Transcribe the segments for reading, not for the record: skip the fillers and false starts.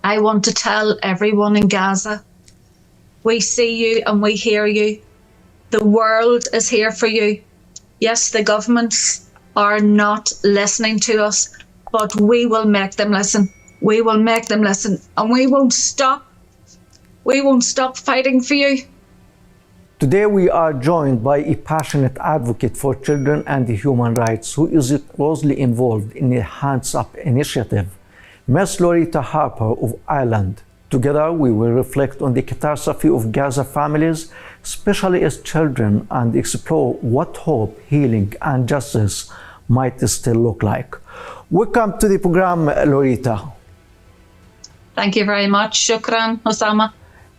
I want to tell everyone in Gaza, we see you and we hear you. The world is here for you. Yes, the governments are not listening to us, but we will make them listen. We will make them listen, and we won't stop. We won't stop fighting for you. Today we are joined by a passionate advocate for children and human rights who is closely involved in the Hands Up initiative, Ms. Loretta Harper of Ireland. Together we will reflect on the catastrophe of Gaza families, especially as children, and explore what hope, healing and justice might still look like. Welcome to the program, Loretta. Thank you very much. Shukran, Osama.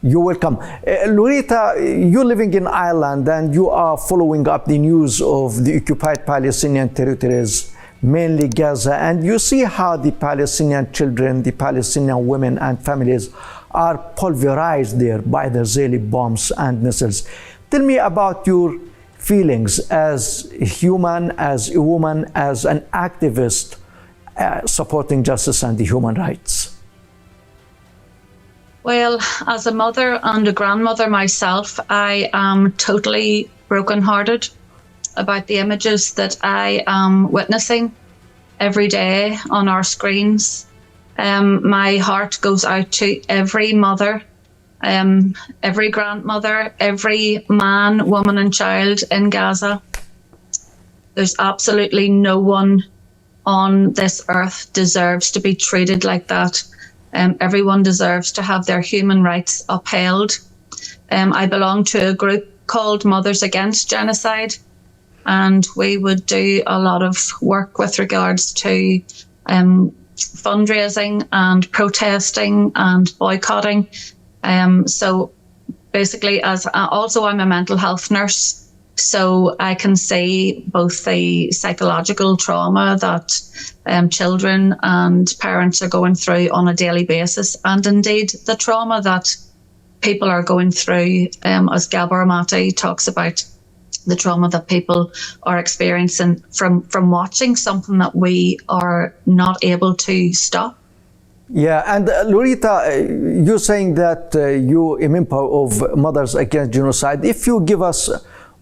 You're welcome. Loretta, you're living in Ireland and you are following up the news of the occupied Palestinian territories, mainly Gaza, and you see how the Palestinian children, the Palestinian women and families are pulverized there by the Israeli bombs and missiles. Tell me about your feelings as a human, as a woman, as an activist supporting justice and the human rights. Well, as a mother and a grandmother myself, I am totally brokenhearted about the images that I am witnessing every day on our screens. My heart goes out to every mother, every grandmother, every man, woman and child in Gaza. There's absolutely no one on this earth deserves to be treated like that. Everyone deserves to have their human rights upheld. I belong to a group called Mothers Against Genocide, and we would do a lot of work with regards to fundraising and protesting and boycotting. So basically, I'm a mental health nurse, so I can see both the psychological trauma that children and parents are going through on a daily basis, and indeed the trauma that people are going through, as Gabor Mate talks about, the trauma that people are experiencing from watching something that we are not able to stop. Yeah, and Loretta, you're saying that you're a member of Mothers Against Genocide. If you give us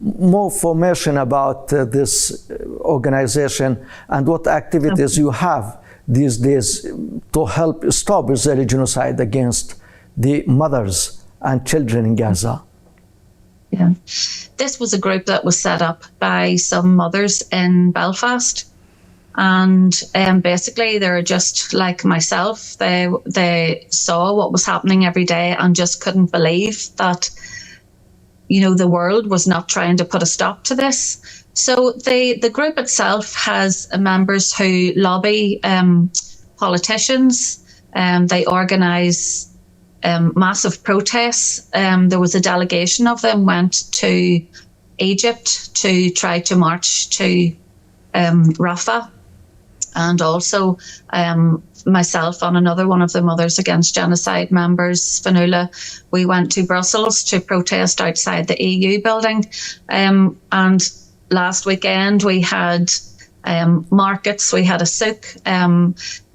more information about this organization and what activities you have these days to help stop Israeli genocide against the mothers and children in Gaza. Yeah, this was a group that was set up by some mothers in Belfast, and basically they're just like myself. They saw what was happening every day and just couldn't believe that, you know, the world was not trying to put a stop to this. So the group itself has members who lobby politicians. They organise massive protests. There was a delegation of them went to Egypt to try to march to Rafah, and also myself and another one of the Mothers Against Genocide members, Fanula, we went to Brussels to protest outside the EU building. And last weekend we had markets, we had a souk.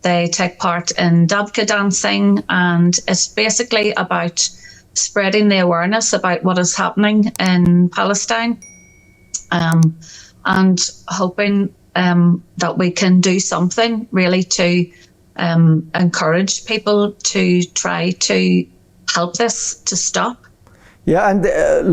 They take part in dabka dancing, and it's basically about spreading the awareness about what is happening in Palestine, and hoping that we can do something really to encourage people to try to help this to stop. Yeah, and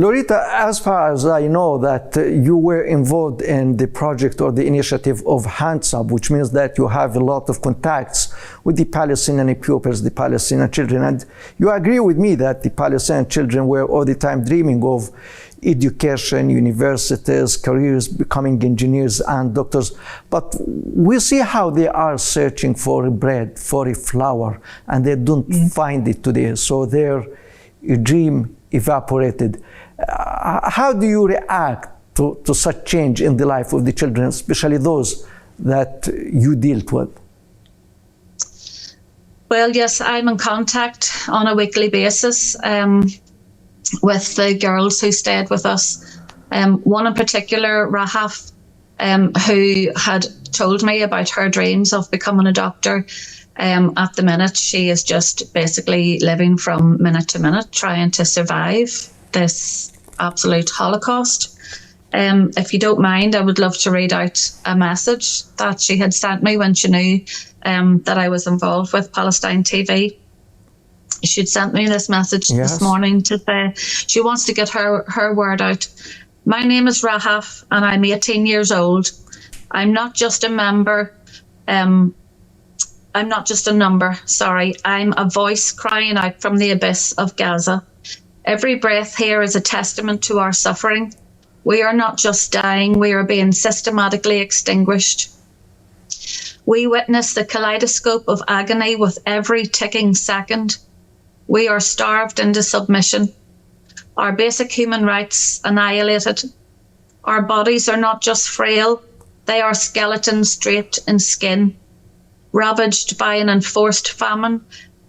Loretta, as far as I know, that you were involved in the project or the initiative of Hands Up, which means that you have a lot of contacts with the Palestinian pupils, the Palestinian children, and you agree with me that the Palestinian children were all the time dreaming of education, universities, careers, becoming engineers and doctors. But we see how they are searching for bread, for a flour, and they don't find it today. So their dream evaporated. How do you react to such change in the life of the children, especially those that you dealt with? Well, yes, I'm in contact on a weekly basis with the girls who stayed with us. One in particular, Rahaf, who had told me about her dreams of becoming a doctor. At the minute, she is just basically living from minute to minute, trying to survive this absolute Holocaust. If you don't mind, I would love to read out a message that she had sent me when she knew that I was involved with Palestine TV. She'd sent me this message this morning to say she wants to get her word out. My name is Rahaf and I'm 18 years old. I'm not just a member. I'm not just a number, sorry. I'm a voice crying out from the abyss of Gaza. Every breath here is a testament to our suffering. We are not just dying, we are being systematically extinguished. We witness the kaleidoscope of agony with every ticking second. We are starved into submission. Our basic human rights annihilated. Our bodies are not just frail, they are skeletons draped in skin, ravaged by an enforced famine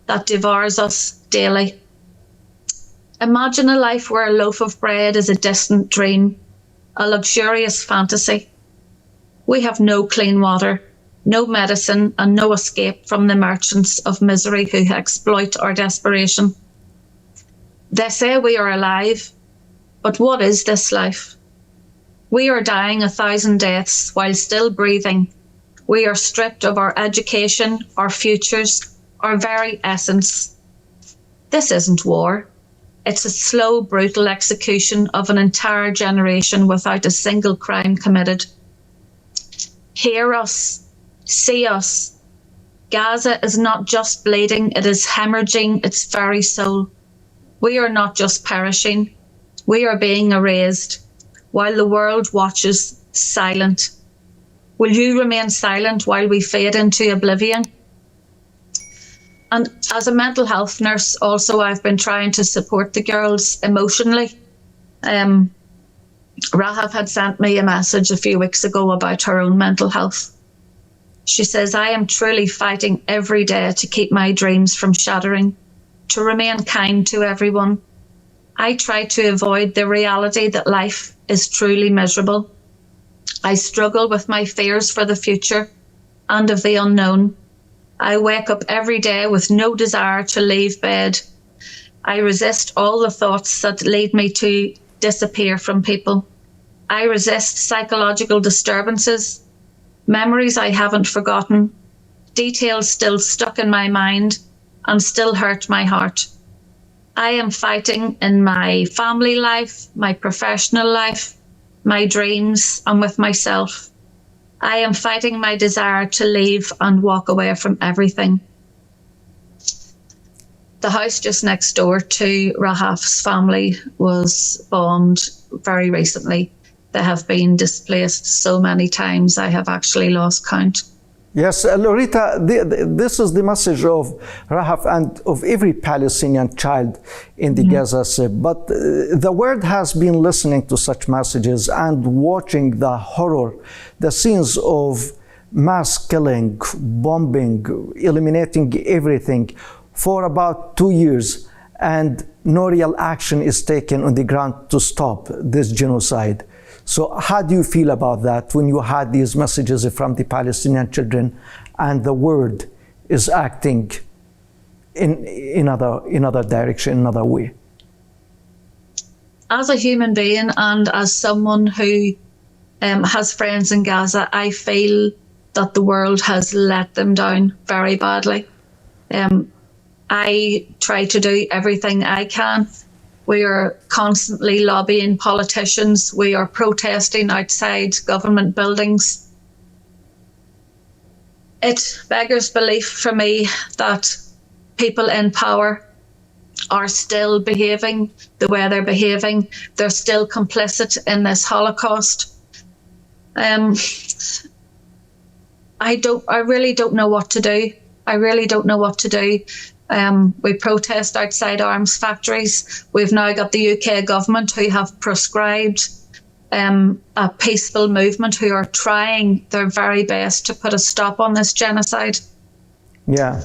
that devours us daily. Imagine a life where a loaf of bread is a distant dream, a luxurious fantasy. We have no clean water, no medicine, and no escape from the merchants of misery who exploit our desperation. They say we are alive, but what is this life? We are dying 1,000 deaths while still breathing. We are stripped of our education, our futures, our very essence. This isn't war. It's a slow, brutal execution of an entire generation without a single crime committed. Hear us. See us. Gaza is not just bleeding, it is hemorrhaging its very soul. We are not just perishing, we are being erased, while the world watches silent. Will you remain silent while we fade into oblivion? And as a mental health nurse, also, I've been trying to support the girls emotionally. Rahaf had sent me a message a few weeks ago about her own mental health. She says, I am truly fighting every day to keep my dreams from shattering, to remain kind to everyone. I try to avoid the reality that life is truly miserable. I struggle with my fears for the future and of the unknown. I wake up every day with no desire to leave bed. I resist all the thoughts that lead me to disappear from people. I resist psychological disturbances, memories I haven't forgotten, details still stuck in my mind and still hurt my heart. I am fighting in my family life, my professional life, my dreams, and with myself. I am fighting my desire to leave and walk away from everything. The house just next door to Rahaf's family was bombed very recently. They have been displaced so many times, I have actually lost count. Yes, Loretta, this is the message of Rahaf and of every Palestinian child in the Gaza Strip. But the world has been listening to such messages and watching the horror, the scenes of mass killing, bombing, eliminating everything for about 2 years, and no real action is taken on the ground to stop this genocide. So how do you feel about that when you had these messages from the Palestinian children and the world is acting in another direction, another way? As a human being and as someone who has friends in Gaza, I feel that the world has let them down very badly. I try to do everything I can. We are constantly lobbying politicians. We are protesting outside government buildings. It beggars belief for me that people in power are still behaving the way they're behaving. They're still complicit in this Holocaust. I really don't know what to do. I really don't know what to do. We protest outside arms factories. We've now got the UK government who have proscribed a peaceful movement, who are trying their very best to put a stop on this genocide. Yeah.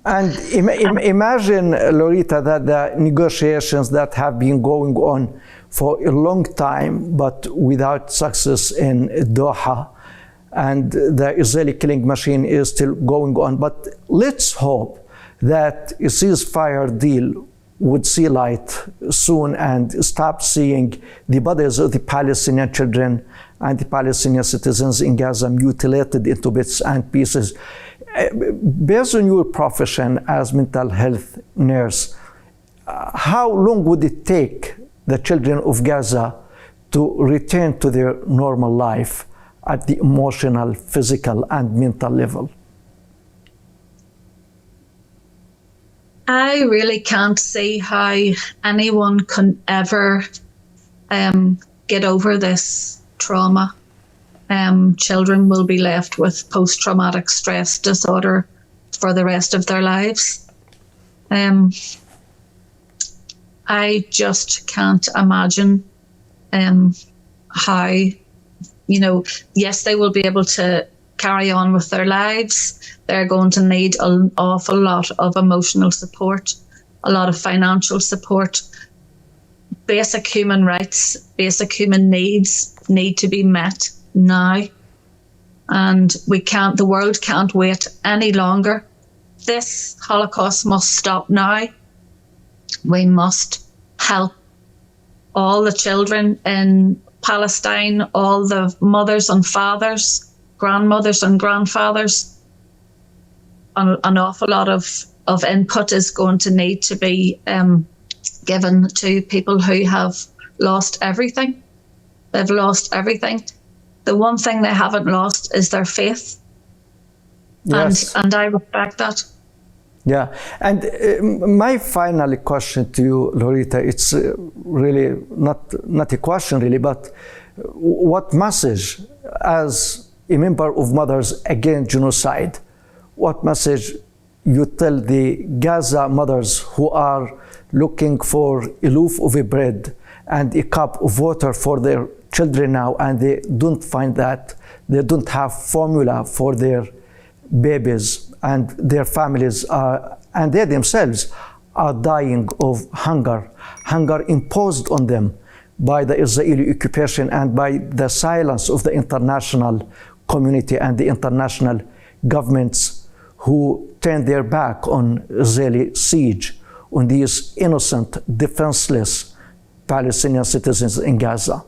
And imagine, Loretta, that the negotiations that have been going on for a long time, but without success in Doha, and the Israeli killing machine is still going on. But let's hope that a ceasefire deal would see light soon and stop seeing the bodies of the Palestinian children and the Palestinian citizens in Gaza mutilated into bits and pieces. Based on your profession as mental health nurse, how long would it take the children of Gaza to return to their normal life at the emotional, physical, and mental level? I really can't see how anyone can ever get over this trauma. Children will be left with post-traumatic stress disorder for the rest of their lives. I just can't imagine how, yes, they will be able to carry on with their lives. They're going to need an awful lot of emotional support, a lot of financial support. Basic human rights, basic human needs need to be met now. And the world can't wait any longer. This Holocaust must stop now. We must help all the children in Palestine, all the mothers and fathers, grandmothers and grandfathers. An awful lot of input is going to need to be given to people who have lost everything. They've lost everything. The one thing they haven't lost is their faith. Yes. And I respect that. Yeah, and my final question to you, Loretta, it's really not a question really, but what message, as a member of Mothers Against Genocide, what message you tell the Gaza mothers who are looking for a loaf of bread and a cup of water for their children now, and they don't find that, they don't have formula for their babies, and their families are, and they themselves are dying of hunger imposed on them by the Israeli occupation and by the silence of the international community and the international governments who turned their back on Israeli siege on these innocent, defenseless Palestinian citizens in Gaza.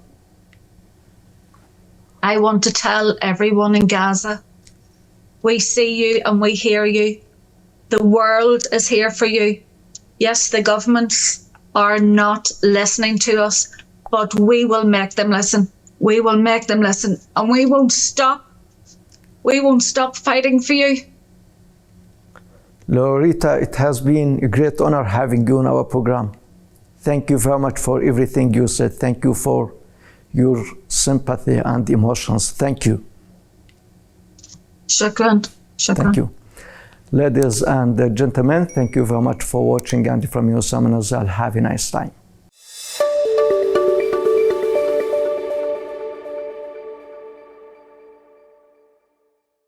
I want to tell everyone in Gaza, we see you and we hear you. The world is here for you. Yes, the governments are not listening to us, but we will make them listen. We will make them listen, and we won't stop. We won't stop fighting for you. Loretta, it has been a great honor having you on our program. Thank you very much for everything you said. Thank you for your sympathy and emotions. Thank you. Shukran. Shukran. Thank you. Ladies and gentlemen, thank you very much for watching, and from you, Salman Azal, have a nice time.